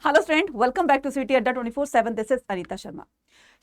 Hello student, welcome back to CUET Adda 24/7। This is Anita Sharma.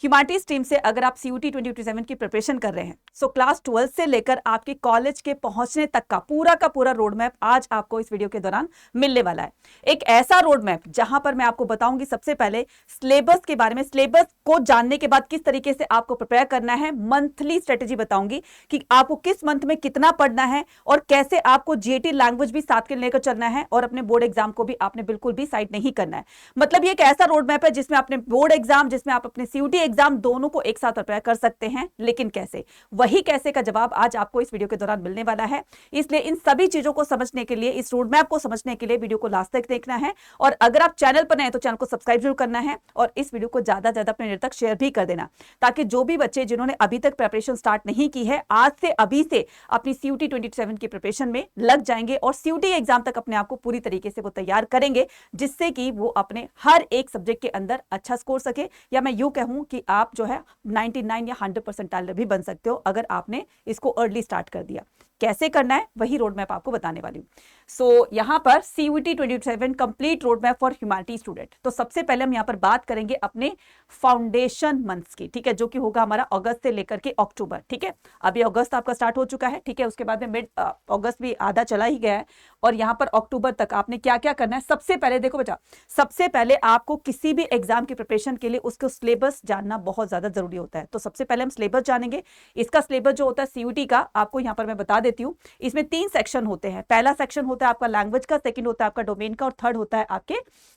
Humanities team से अगर आप CUT 2027 की प्रिपरेशन कर रहे हैं, सो क्लास 12 से लेकर आपके कॉलेज के पहुंचने तक का पूरा रोड मैप आज आपको इस वीडियो के दौरान मिलने वाला है। एक ऐसा रोड मैप जहां पर मैं आपको बताऊंगी सबसे पहले सिलेबस के बारे में, सिलेबस को जानने के बाद किस तरीके से आपको प्रिपेयर करना है, मंथली स्ट्रेटेजी बताऊंगी कि आपको किस मंथ में कितना पढ़ना है और कैसे आपको जीएटी लैंग्वेज भी साथ के लेकर चलना है और अपने बोर्ड एग्जाम को भी आपने बिल्कुल भी साइड नहीं करना है। मतलब ये एक ऐसा रोड मैप है जिसमें आपने बोर्ड एग्जाम, जिसमें आप अपने सीयूटी एग्जाम दोनों को एक साथ प्रिपेयर कर सकते हैं। लेकिन कैसे, वही कैसे का जवाब आज आपको इस वीडियो के दौरान मिलने वाला है। इसलिए इन सभी चीजों को समझने के लिए, इस रोड मैप को समझने के लिए वीडियो को लास्ट तक देखना है। और अगर आप चैनल पर नए हैं तो चैनल को सब्सक्राइब जरूर करना है और इस वीडियो को ज्यादा ज्यादा अपने तक शेयर भी कर देना, ताकि जो भी बच्चे जिन्होंने अभी तक प्रिपरेशन स्टार्ट नहीं की है, आज से अभी से अपनी सीयूटी 27 की प्रिपरेशन में लग जाएंगे और सीयूटी एग्जाम तक अपने आप को पूरी तरीके से वो तैयार करेंगे, जिससे कि वो अपने हर एक सब्जेक्ट के अंदर अच्छा स्कोर सके, या मैं यूं कहूं कि आप जो है 99 या 100% भी बन सकते हो अगर आपने इसको अर्ली स्टार्ट कर दिया। कैसे करना है वही रोड मैप आपको बताने वाली हूं। सो यहां पर CUET 27 complete road map for humanity student. तो सबसे पहले हम यहां पर बात करेंगे अपने फाउंडेशन मंथ्स की, ठीक है, जो कि होगा हमारा अगस्त से लेकर के अक्टूबर। ठीक है, अभी अगस्त आपका स्टार्ट हो चुका है, ठीक है, उसके बाद में मिड अगस्त भी आधा चला ही गया है और यहां पर अक्टूबर तक आपने क्या क्या करना है। सबसे पहले देखो बेटा, सबसे पहले आपको किसी भी एग्जाम की प्रिपरेशन के लिए उसको सिलेबस जानना बहुत ज्यादा जरूरी होता है। तो सबसे पहले हम सिलेबस जानेंगे। इसका सिलेबस जो होता है सीयूटी का, आपको यहां पर मैं बता देती हूं, इसमें 3 सेक्शन होते हैं। पहला सेक्शन होता है आपका लैंग्वेज का, सेकंड होता है आपका डोमेन का और थर्ड होता है आपके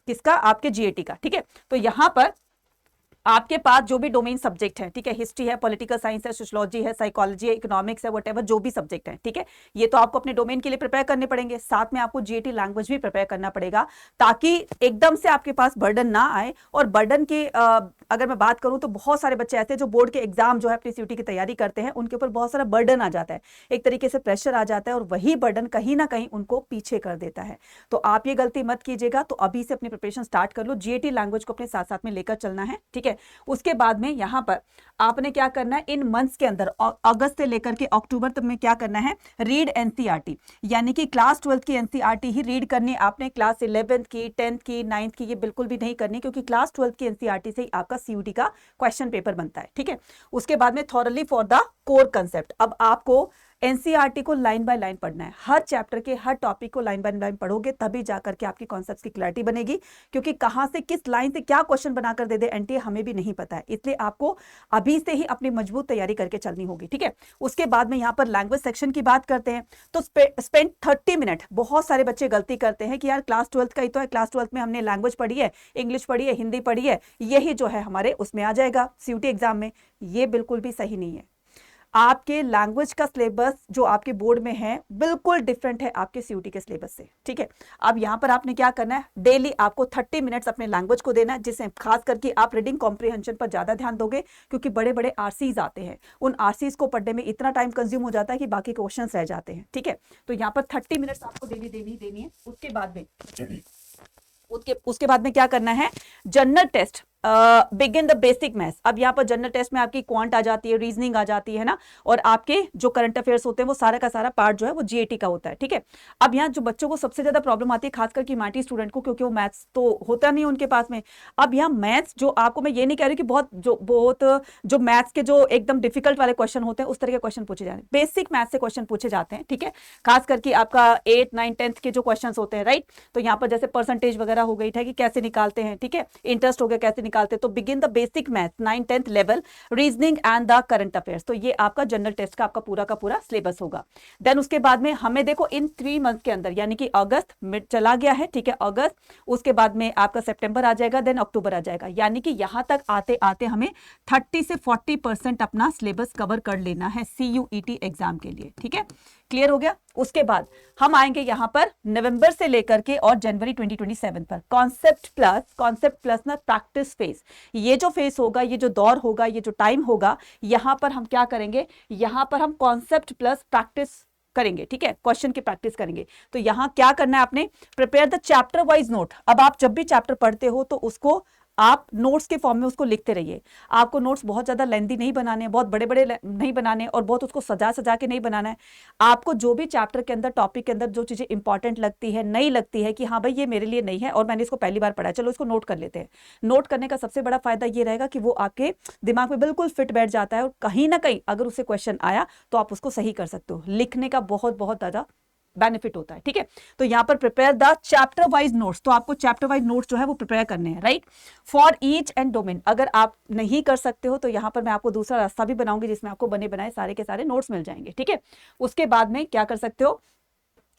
किसका, आपके जीएटी का। ठीक है, तो यहां पर आपके पास जो भी डोमेन सब्जेक्ट है, ठीक है, हिस्ट्री है, पॉलिटिकल साइंस है, सोशियोलॉजी है, साइकोलॉजी है, इकोनॉमिक्स है, व्हाटएवर जो भी सब्जेक्ट है, ठीक है, ये तो आपको अपने डोमेन के लिए प्रिपेयर करने पड़ेंगे। साथ में आपको जीएटी लैंग्वेज भी प्रिपेयर करना पड़ेगा, ताकि एकदम से आपके पास बर्डन ना आए। और बर्डन के अगर मैं बात करूं तो बहुत सारे बच्चे ऐसे जो बोर्ड के एग्जाम जो है अपनी सीयूटी की तैयारी करते हैं, उनके ऊपर बहुत सारा बर्डन आ जाता है, एक तरीके से प्रेशर आ जाता है और वही बर्डन कहीं ना कहीं उनको पीछे कर देता है। तो आप ये गलती मत कीजिएगा। तो अभी से अपनी प्रिपरेशन स्टार्ट कर लो, जीएटी लैंग्वेज को अपने साथ साथ में लेकर चलना है। ठीक है, उसके बाद में यहां पर आपने क्या करना है, इन मंथ्स के अंदर अगस्त से लेकर के अक्टूबर तक में क्या करना है, रीड एनसीईआरटी, यानी कि क्लास 12 की एनसीईआरटी ही रीड करनी। आपने क्लास 11th की, 10th की, 9th की ये बिल्कुल भी नहीं करनी, क्योंकि क्लास 12 की एनसीईआरटी से ही आपका सीयूटी का क्वेश्चन पेपर बनता है। ठीक है, उसके बाद में thoroughly for the core concept, अब आपको एनसीईआरटी को लाइन बाय लाइन पढ़ना है। हर चैप्टर के हर टॉपिक को लाइन बाय लाइन पढ़ोगे तभी जाकर के आपकी कॉन्सेप्ट्स की क्लैरिटी बनेगी, क्योंकि कहां से किस लाइन से क्या क्वेश्चन बनाकर दे दे एनटीए हमें भी नहीं पता है। इसलिए आपको अभी से ही अपनी मजबूत तैयारी करके चलनी होगी। ठीक है, उसके बाद में यहां पर लैंग्वेज सेक्शन की बात करते हैं। तो स्पेंड 30 मिनट, बहुत सारे बच्चे गलती करते हैं कि यार क्लास 12 का ही तो है, क्लास 12 में हमने लैंग्वेज पढ़ी है, इंग्लिश पढ़ी है, हिंदी पढ़ी है, यही जो है हमारे उसमें आ जाएगा सीयूटी एग्जाम में। ये बिल्कुल भी सही नहीं है। आपके लैंग्वेज का सिलेबस जो आपके बोर्ड में है बिल्कुल डिफरेंट है आपके सीयूटी के सिलेबस से। ठीक है, अब यहां पर आपने क्या करना है, डेली आपको 30 मिनट्स अपने लैंग्वेज को देना है, जिससे खास करके आप रीडिंग कॉम्प्रिहेंशन पर ज्यादा ध्यान दोगे, क्योंकि बड़े बड़े आरसीज आते हैं। उन आरसीज को पढ़ने में इतना टाइम कंज्यूम हो जाता है कि बाकी क्वेश्चन रह जाते हैं। ठीक है, तो यहां पर 30 मिनट्स आपको देनी है। उसके बाद में क्या करना है, general test, begin the basic maths. अब यहाँ पर जनरल टेस्ट में आपकी क्वांट आ जाती है, रीजनिंग आ जाती है ना, और आपके जो करंट अफेयर्स होते हैं वो सारा का सारा पार्ट जो है वो जीएटी का होता है। ठीक है, अब यहाँ जो बच्चों को सबसे ज्यादा प्रॉब्लम आती है, खासकर की ह्यूमैनिटी स्टूडेंट को, क्योंकि वो मैथ्स तो होता नहीं उनके पास में। अब यहाँ मैथ्स जो आपको, मैं ये नहीं कह रही कि बहुत जो मैथ्स के जो एकदम डिफिकल्ट वाले क्वेश्चन होते हैं उस तरह के क्वेश्चन पूछे जाते हैं, बेसिक मैथ्स से क्वेश्चन पूछे जाते हैं। ठीक है, खास करके आपका 8, 9, 10th के जो क्वेश्चन होते हैं, राइट, तो यहाँ पर जैसे परसेंटेज वगैरह हो गई है कि कैसे निकालते हैं, ठीक है, इंटरेस्ट हो गया कैसे निकालते हैं। तो begin the basic math 9, 10th level, reasoning and the current affairs, तो ये आपका जनरल टेस्ट का पूरा सिलेबस होगा। देन उसके बाद में हमें देखो इन 3 मंथ के अंदर, यानी कि अगस्त मिड चला गया है, ठीक है, अगस्त, उसके बाद में आपका सितंबर आ जाएगा, देन अक्टूबर आ जाएगा, यानी कि यहां तक आते आते हमें 30 से 40% अपना सिलेबस कवर कर लेना है सीयूईटी एग्जाम के लिए। ठीक है, क्लियर हो गया। उसके बाद हम आएंगे यहां पर नवंबर से लेकर के और जनवरी 2027 पर कॉन्सेप्ट प्लस ना प्रैक्टिस फेज। ये जो फेज होगा, ये जो दौर होगा, ये जो टाइम होगा, यहां पर हम क्या करेंगे, यहां पर हम कॉन्सेप्ट प्लस प्रैक्टिस करेंगे। ठीक है, क्वेश्चन की प्रैक्टिस करेंगे। तो यहां क्या करना है आपने, prepare the chapter wise note. अब आप जब भी चैप्टर पढ़ते हो तो उसको आप नोट्स के फॉर्म में उसको लिखते रहिए। आपको नोट्स बहुत ज़्यादा लेंथी नहीं बनाने हैं, बहुत बड़े बड़े नहीं बनाने, और बहुत उसको सजा सजा के नहीं बनाना है। आपको जो भी चैप्टर के अंदर, टॉपिक के अंदर जो चीज़ें इंपॉर्टेंट लगती है, नई लगती है कि हाँ भाई ये मेरे लिए नहीं है और मैंने इसको पहली बार पढ़ा है, चलो इसको नोट कर लेते हैं। नोट करने का सबसे बड़ा फायदा ये रहेगा कि वो आपके दिमाग में बिल्कुल फिट बैठ जाता है, और कहीं ना कहीं अगर उससे क्वेश्चन आया तो आप उसको सही कर सकते हो। लिखने का बहुत बहुत ज़्यादा बेनिफिट होता है, ठीक है। तो यहां पर prepare the chapter wise notes, तो आपको चैप्टर वाइज नोट्स जो है वो प्रिपेयर करने हैं, right, for each and domain. अगर आप नहीं कर सकते हो तो यहां पर मैं आपको दूसरा रास्ता भी बनाऊंगी जिसमें आपको बने बनाए सारे के सारे नोट्स मिल जाएंगे, ठीक है। उसके बाद में क्या कर सकते हो,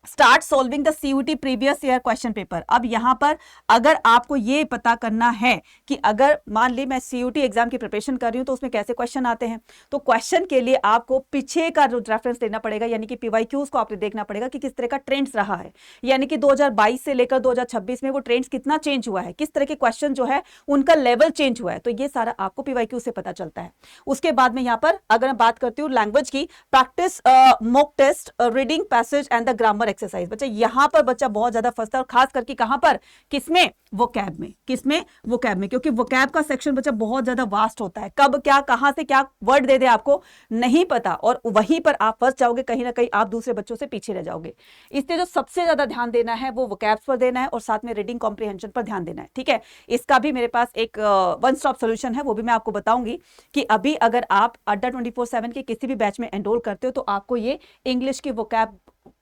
start solving the CUET previous year question paper. अब यहां पर अगर आपको ये पता करना है कि अगर मान ली मैं सीयूटी एग्जाम की प्रिपरेशन कर रही हूं तो उसमें कैसे क्वेश्चन आते हैं, तो क्वेश्चन के लिए आपको पीछे का जो रेफरेंस देना पड़ेगा, यानी कि पीवाईक्यूज को आपने देखना पड़ेगा कि किस तरह का ट्रेंड्स रहा है, यानी कि 2022 से लेकर 2026 में वो ट्रेंड्स कितना चेंज हुआ है, किस तरह के क्वेश्चन जो है उनका लेवल चेंज हुआ है, तो ये सारा आपको पीवाईक्यू से पता चलता है। उसके बाद में यहाँ पर अगर मैं बात करती हूँ लैंग्वेज की, practise mock test, reading passage and the grammar exercise. बच्चा यहां पर बच्चा बहुत ज्यादा फंसता है, और खास करके कहां पर, किसमें, वोकैब में, किसमें, वोकैब में, क्योंकि वोकैब का सेक्शन बच्चा बहुत ज्यादा वास्ट होता है, कब क्या कहां से क्या वर्ड दे दे आपको नहीं पता, और वहीं पर आप फंस जाओगे, कहीं ना कहीं आप दूसरे बच्चों से पीछे रह जाओगे। इसलिए जो सबसे ज्यादा ध्यान देना है वो वोकैब्स पर देना है, और साथ में रीडिंग कॉम्प्रिहेंशन पर ध्यान देना है, ठीक है। इसका भी मेरे पास एक वन स्टॉप सोल्यूशन है, वो भी मैं आपको बताऊंगी कि अभी अगर आप अड्डा 24/7 के किसी भी बैच में एनरोल करते हो तो आपको ये इंग्लिश की वोकैब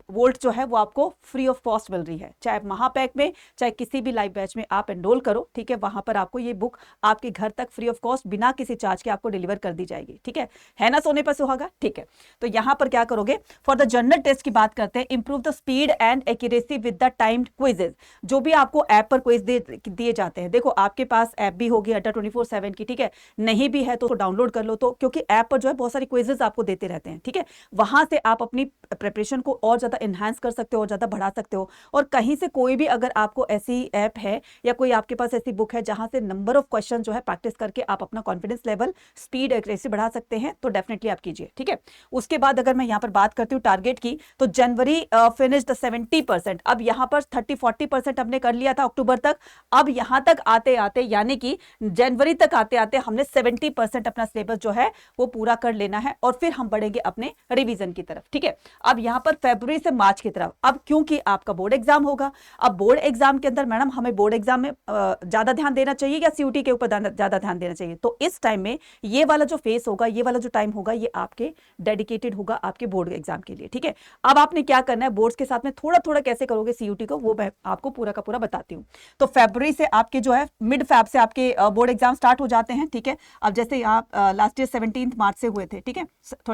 वोल्ट जो है वो आपको फ्री ऑफ कॉस्ट मिल रही है, चाहे महापैक में चाहे किसी भी लाइव बैच में आप एनरोल करो, ठीक है। वहां पर आपको ये बुक आपके घर तक फ्री ऑफ कॉस्ट बिना किसी चार्ज के आपको डिलीवर कर दी जाएगी, ठीक है ना, सोने पर सुहागा, ठीक है। तो यहां पर क्या करोगे, फॉर द जनरल टेस्ट की बात करते हैं, improve the speed and accuracy with the timed quizzes. जो भी आपको ऐप पर क्विज दिए जाते हैं, देखो आपके पास ऐप भी होगी अड्डा 24/7 की, ठीक है, नहीं भी है तो डाउनलोड कर लो, तो क्योंकि ऐप पर जो है बहुत सारी क्विजेज आपको देते रहते हैं, ठीक है। वहां से आप अपनी प्रिपरेशन को और ज्यादा एनहांस कर सकते हो और ज्यादा बढ़ा सकते हो। और कहीं से कोई भी अगर आपको ऐसी ऐप है या कोई आपके पास ऐसी बुक है जहां से नंबर ऑफ क्वेश्चन जो है प्रैक्टिस करके आप अपना कॉन्फिडेंस लेवल, स्पीड, एक्यूरेसी बढ़ा सकते हैं, तो डेफिनेटली आप कीजिए, ठीक है। उसके बाद अगर मैं यहां पर बात करती हूँ टारगेट की, तो जनवरी फिनिश द 70%। अब यहां पर 30-40% हमने कर लिया था अक्टूबर तक, अब यहां तक आते आते यानी कि जनवरी तक आते आते हमने 70% अपना सिलेबस जो है वो पूरा कर लेना है, और फिर हम बढ़ेंगे अपने रिवीजन की तरफ, ठीक है। अब यहां पर फरवरी से मार्च की तरफ, अब क्योंकि आपका बोर्ड एग्जाम होगा, अब बोर्ड एग्जाम के अंदर मैडम हमें बोर्ड एग्जाम में ज्यादा ध्यान देना चाहिए या सीयूटी के ऊपर ज्यादा ध्यान देना चाहिए, तो इस टाइम में ये वाला जो फेस होगा, ये वाला जो टाइम होगा, ये आपके डेडिकेटेड होगा आपके बोर्ड एग्जाम के लिए, ठीक है। अब आपने क्या करना है, बोर्ड्स के साथ में थोड़ा थोड़ा कैसे करोगे सीयूटी को, वो मैं आपको पूरा का पूरा बताती हूँ। तो फरवरी से आपके जो है मिड फैब से आपके बोर्ड एग्जाम स्टार्ट हो जाते हैं, ठीक है। अब जैसे आप लास्ट ईयर 17 मार्च से हुए थे, ठीक है,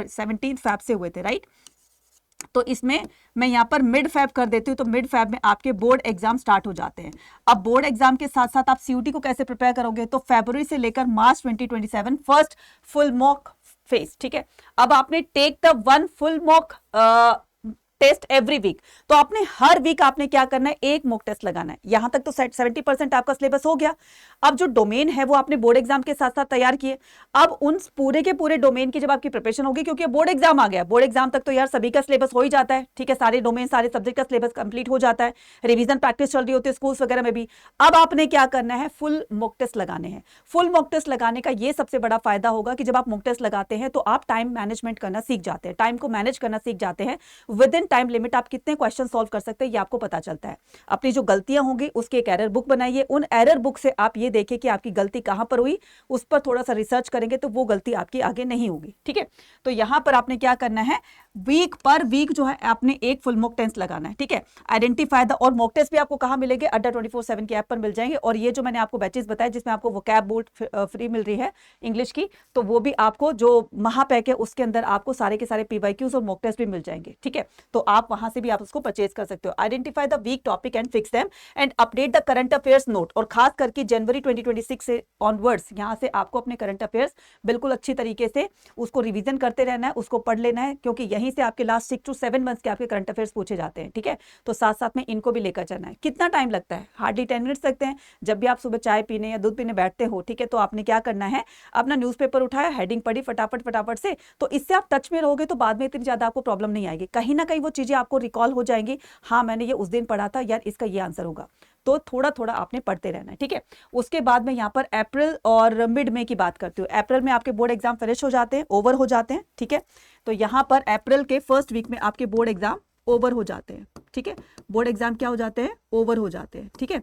17 फैब से हुए थे, राइट। तो इसमें मैं यहाँ पर मिड फैब कर देती हूँ, तो मिड फैब में आपके बोर्ड एग्जाम स्टार्ट हो जाते हैं। अब बोर्ड एग्जाम के साथ साथ आप सीयूटी को कैसे प्रिपेयर करोगे, तो फरवरी से लेकर मार्च 2027 फर्स्ट फुल मॉक फेज, ठीक है। अब आपने take the one full mock test every week, तो आपने हर वीक आपने क्या करना है, एक मॉक टेस्ट लगाना है। यहां तक तो 70% आपका सिलेबस हो गया। अब जो डोमेन है वो आपने बोर्ड एग्जाम के साथ साथ तैयार किए। अब उन पूरे के पूरे डोमेन की जब आपकी प्रिपरेशन होगी, क्योंकि बोर्ड एग्जाम आ गया, बोर्ड एग्जाम तक तो यार सभी का सिलेबस हो ही जाता है, ठीक है, सारे डोमेन सारे सब्जेक्ट का सिलेबस कंप्लीट हो जाता है, रिवीजन प्रैक्टिस चल रही होती है स्कूल्स वगैरह में भी। अब आपने क्या करना है, फुल मॉक टेस्ट लगाने हैं। फुल मॉक टेस्ट लगाने का ये सबसे बड़ा फायदा होगा कि जब आप मॉक टेस्ट लगाते हैं तो आप टाइम मैनेजमेंट करना सीख जाते हैं, टाइम को मैनेज करना सीख जाते हैं, विद इन टाइम लिमिट आप कितने क्वेश्चन सॉल्व कर सकते हैं ये आपको पता चलता है। अपनी जो गलतियां होंगी उसकी एक एरर बुक बनाइए, उन एरर बुक से आप ये देखिए कि आपकी गलती कहां पर हुई, उस पर थोड़ा सा रिसर्च करेंगे तो वो गलती आपकी आगे नहीं होगी, ठीक है। तो यहां पर आपने क्या करना है, वीक पर वीक जो है आपने एक फुल मॉक टेस्ट लगाना है, ठीक है। आइडेंटिफाई द, और मॉक टेस्ट भी आपको कहां मिलेंगे, अड्डा 24/7 की ऐप पर मिल जाएंगे। और ये जो मैंने आपको बैचेस बताए जिसमें आपको वोकैब बोर्ड फ्री मिल रही है इंग्लिश की, तो वो भी आपको जो महापैक है उसके अंदर आपको सारे के सारे पीवाईक्यूज और मॉक टेस्ट भी मिल जाएंगे, ठीक है। तो आप वहां से भी आप उसको परचेज कर सकते हो। Identify the weak topic and fix them and update the current affairs note, और खास करके जनवरी 2026 से ऑनवर्ड्स यहां से आपको अपने करंट अफेयर्स बिल्कुल अच्छी तरीके से उसको रिवीजन करते रहना है, उसको पढ़ लेना है, क्योंकि यहीं से आपके लास्ट 6 to 7 मंथ्स के आपके करंट अफेयर्स पूछे जाते हैं, ठीक है। तो साथ साथ में इनको भी लेकर चलना है। कितना टाइम लगता है, हार्डली 10 मिनट्स लगते हैं। जब भी आप सुबह चाय पीने या दूध पीने बैठते हो, ठीक है, तो आपने क्या करना है, अपना न्यूज़पेपर उठाया, हेडिंग पढ़ी फटाफट फटाफट से, तो इससे आप टच में रहोगे तो बाद में इतनी ज्यादा आपको प्रॉब्लम नहीं आएगी। कहीं ना कहीं वो चीजें आपको रिकॉल हो जाएंगी, हाँ मैंने ये उस दिन पढ़ा था यार, इसका ये आंसर होगा। तो थोड़ा थोड़ा आपने पढ़ते रहना है, ठीक है। उसके बाद में यहाँ पर अप्रैल और मिड मई की बात करती हूँ। अप्रैल में आपके बोर्ड एग्जाम फिनिश हो जाते हैं, ओवर हो जाते हैं, ठीक है। तो यहाँ पर अप्रैल के फर्स्ट वीक में आपके बोर्ड एग्जाम ओवर हो जाते हैं, ठीक है। बोर्ड एग्जाम क्या हो जाते हैं, ओवर हो जाते हैं, ठीक है,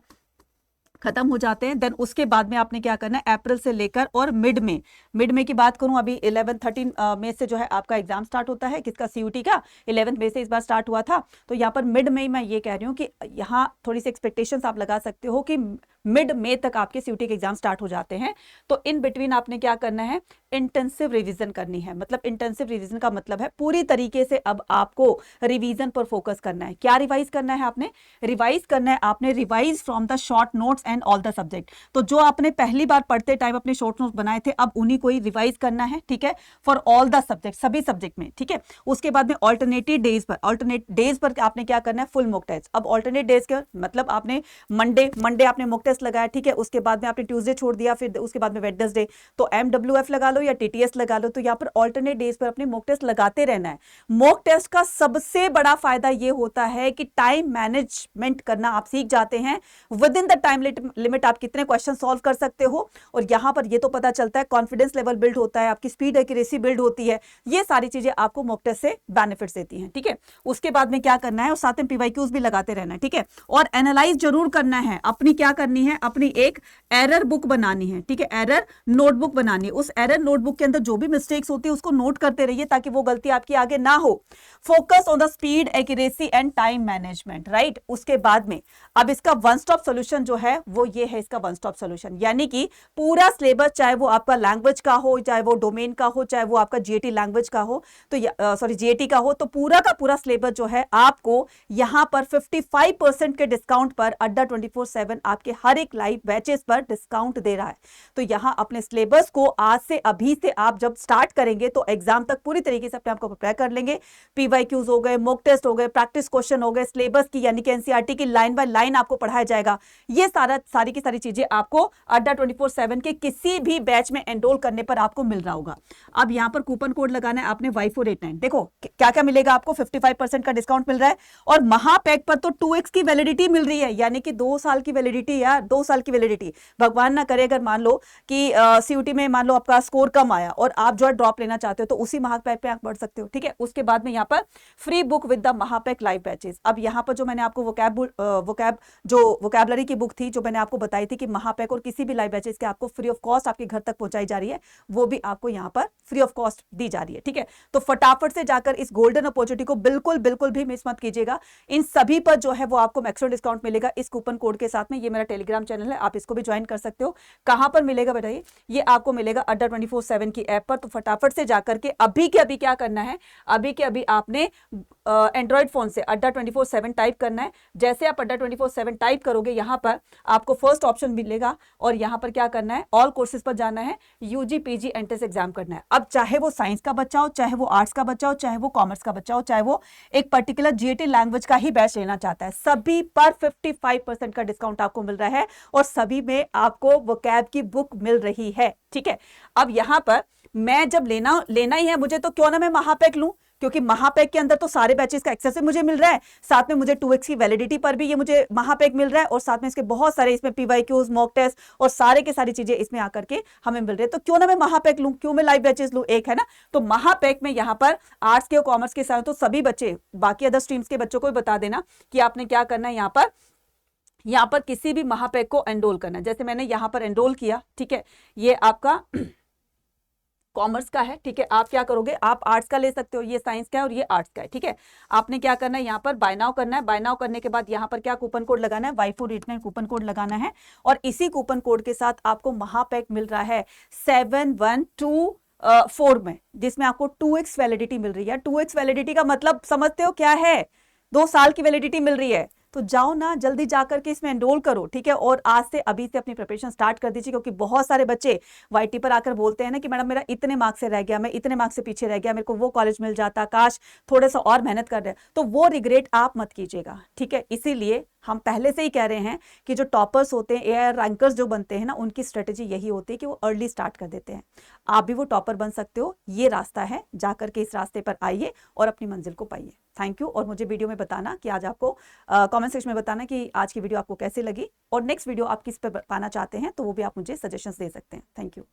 खत्म हो जाते हैं। देन उसके बाद में आपने क्या करना है, अप्रैल से लेकर और मिड में की बात करूं, अभी 11-13 मई से जो है आपका एग्जाम स्टार्ट होता है, किसका, सीयूटी का 11 मई से इस बार स्टार्ट हुआ था। तो यहाँ पर मिड मई मैं ये कह रही हूँ कि यहाँ थोड़ी सी एक्सपेक्टेशंस आप लगा सकते हो कि मिड मई तक आपके सीयूटी के एग्जाम स्टार्ट हो जाते हैं। तो इन बिटवीन आपने क्या करना है, इंटेंसिव रिवीजन करनी है। मतलब इंटेंसिव रिवीजन का मतलब है पूरी तरीके से अब आपको रिवीजन पर फोकस करना है। क्या रिवाइज करना है, आपने रिवाइज करना है, आपने revise from the short notes and all the subject. तो जो आपने पहली बार पढ़ते टाइम अपने शॉर्ट नोट्स बनाए थे, अब उन्हीं को ही रिवाइज करना है, ठीक है, फॉर ऑल द सब्जेक्ट, सभी सब्जेक्ट में, ठीक है। उसके बाद में ऑल्टरनेट डेज पर आपने क्या करना है, फुल मॉक टेस्ट। अब ऑल्टरनेट डेज का मतलब आपने मंडे आपने मॉक टेस्ट लगाया, ठीक है, उसके बाद में आपने ट्यूसडे छोड़ दिया, फिर उसके बाद में वेडनेसडे, तो MWF लगा लो या TTS लगा लो। तो यहाँ पर ऑल्टरनेट डेज पर अपने मॉक टेस्ट लगाते रहना है। मॉक टेस्ट का सबसे बड़ा फायदा ये होता है कि टाइम मैनेजमेंट करना आप सीख जाते हैं। With in the time limit आप कितने क्वेश्चन सॉल्व कर सकते हो, और यहां पर ये तो पता चलता है, कॉन्फिडेंस लेवल बिल्ड होता है, आपकी स्पीड एक्यूरेसी बिल्ड होती है। ये सारी चीजें आपको मॉक टेस्ट से बेनिफिट्स देती हैं, ठीक है। उसके बाद में क्या करना है, और साथ में PYQs भी लगाते रहना है, ठीक है। और एनालाइज जरूर करना है, अपनी क्या करनी है, अपनी एक एरर बुक बनानी है, ठीक है, एरर नोटबुक बनानी है। उस एरर नोटबुक के अंदर जो भी मिस्टेक्स होती है उसको नोट करते रहिए, ताकि वो गलती आपकी आगे ना हो। Focus on the speed accuracy and time management, right. उसके बाद में अब इसका वन स्टॉप सोल्यूशन जो है वो ये है, इसका वन स्टॉप सोल्यूशन, यानी कि पूरा सिलेबस, चाहे वो आपका लैंग्वेज का हो, चाहे वो डोमेन का हो, चाहे वो आपका GAT लैंग्वेज का हो, तो GAT का हो, तो पूरा का पूरा सिलेबस जो है आपको यहां पर 55% के डिस्काउंट पर अड्डा 24/7 आपके हर एक लाइव बैचेस पर डिस्काउंट दे रहा है। तो यहां अपने सिलेबस को आज से, अभी से आप जब स्टार्ट करेंगे तो एग्जाम तक पूरी तरीके से अपने आप को प्रिपेयर कर लेंगे। PYQs हो गए, मॉक टेस्ट हो गए, प्रैक्टिस क्वेश्चन हो गए, सिलेबस की यानी कि NCERT की लाइन बाय लाइन आपको पढ़ाया जाएगा। ये सारी की सारी चीजें आपको अड्डा 24/7 के किसी भी बैच में एनरोल करने पर आपको मिल रहा होगा। अब यहां पर कूपन कोड लगाना है आपने Y489। देखो क्या क्या मिलेगा आपको, 55% का डिस्काउंट मिल रहा है, और महापैक पर तो 2x की वैलिडिटी मिल रही है, यानी कि 2 साल की वैलिडिटी, यार 2 साल की वैलिडिटी। भगवान ना करे अगर मान लो कि CUT में मान लो आपका स्कोर कम आया और आप जो है ड्रॉप लेना चाहते हो, तो उसी महापैक पे आप बढ़ सकते हो, ठीक है। उसके बाद में यहाँ पर free book with the Mahapack live batches. अब यहाँ पर जो मैंने आपको वोकैबुलरी की बुक थी जो मैंने आपको बताई थी कि महापैक और किसी भी लाइव बैचेस के आपको फ्री ऑफ कॉस्ट आपके घर तक पहुंचाई जा रही है, वो भी आपको यहाँ पर फ्री ऑफ कॉस्ट दी जा रही है, ठीक है। तो फटाफट से जाकर इस गोल्डन अपॉर्चुनिटी को बिल्कुल भी मिस मत कीजिएगा। इन सभी पर जो है वो आपको मैक्सिमम डिस्काउंट मिलेगा इस कूपन कोड के साथ में। ये मेरा टेलीग्राम चैनल है, आप इसको भी ज्वाइन कर सकते हो। कहां पर मिलेगा बताइए, ये आपको मिलेगा अड्डा 24/7 की ऐप पर। तो फटाफट से जाकर के अभी के अभी क्या करना है, अभी के अभी आपने एंड्रॉइड फोन से अड्डा 24/7 टाइप करना है। जैसे आप अड्डा 24/7 टाइप करोगे, यहां पर आपको फर्स्ट ऑप्शन मिलेगा, और यहां पर क्या करना है, ऑल कोर्सेज पर जाना है, UG PG एंट्रेंस एग्जाम करना है। अब चाहे वो साइंस का बच्चा हो, चाहे वो आर्ट्स का बच्चा हो, चाहे वो कॉमर्स का बच्चा हो, चाहे वो एक पर्टिकुलर GAT लैंग्वेज का ही बैच लेना चाहता है, सभी पर 55% का डिस्काउंट आपको मिल रहा है, और सभी में आपको वोकैब की बुक मिल रही है, ठीक है। अब यहां पर मैं जब लेना ही है मुझे, तो क्यों ना मैं महापैक लूं, क्योंकि महापैक के अंदर तो सारे बैचेस का एक्सेस मुझे मिल रहा है, साथ में मुझे 2x की वैलिडिटी पर भी ये मुझे महापैक मिल रहा है, और साथ में इसके बहुत सारे इसमें PYQs, मॉक टेस्ट और सारे के सारी चीजें इसमें आकर के हमें मिल रही है। तो क्यों ना मैं महापैक लूं, क्यों मैं लाइव बैचेस लूं, एक है ना। तो महापैक में यहाँ पर आर्ट्स के और कॉमर्स के साथ तो सभी बच्चे, बाकी अदर स्ट्रीम्स के बच्चों को भी बता देना कि आपने क्या करना है, यहाँ पर किसी भी महापैक को एनरोल करना है। जैसे मैंने यहाँ पर एनरोल किया, ठीक है, ये आपका कॉमर्स का है, ठीक है। आप क्या करोगे, आप आर्ट्स का ले सकते हो, ये साइंस का है और ये आर्ट्स का है, ठीक है। आपने क्या करना है, यहाँ पर बाय नाउ करना है। बाय नाउ करने के बाद यहाँ पर क्या कूपन कोड लगाना है, Y489 कूपन कोड लगाना है, और इसी कूपन कोड के साथ आपको महापैक मिल रहा है 7124 में, जिसमें आपको 2x वैलिडिटी मिल रही है। 2x वैलिडिटी का मतलब समझते हो क्या है, 2 साल की वैलिडिटी मिल रही है। तो जाओ ना, जल्दी जाकर के इसमें एनरोल करो, ठीक है। और आज से, अभी से अपनी प्रिपरेशन स्टार्ट कर दीजिए, क्योंकि बहुत सारे बच्चे YT पर आकर बोलते हैं ना कि मैडम मेरा इतने मार्क्स से रह गया, मैं इतने मार्क्स से पीछे रह गया, मेरे को वो कॉलेज मिल जाता, काश थोड़ा सा और मेहनत कर रहे हैं। तो वो रिग्रेट आप मत कीजिएगा, ठीक है। इसीलिए हम पहले से ही कह रहे हैं कि जो टॉपर्स होते हैं, एआईआर रैंकर्स जो बनते हैं ना, उनकी स्ट्रेटेजी यही होती है कि वो अर्ली स्टार्ट कर देते हैं। आप भी वो टॉपर बन सकते हो, ये रास्ता है, जाकर के इस रास्ते पर आइए और अपनी मंजिल को पाइए। Thank you. और मुझे वीडियो में बताना कि आज आपको कमेंट सेक्शन में बताना कि आज की वीडियो आपको कैसी लगी और नेक्स्ट वीडियो आप किस पर पाना चाहते हैं, तो वो भी आप मुझे सजेशंस दे सकते हैं। Thank you.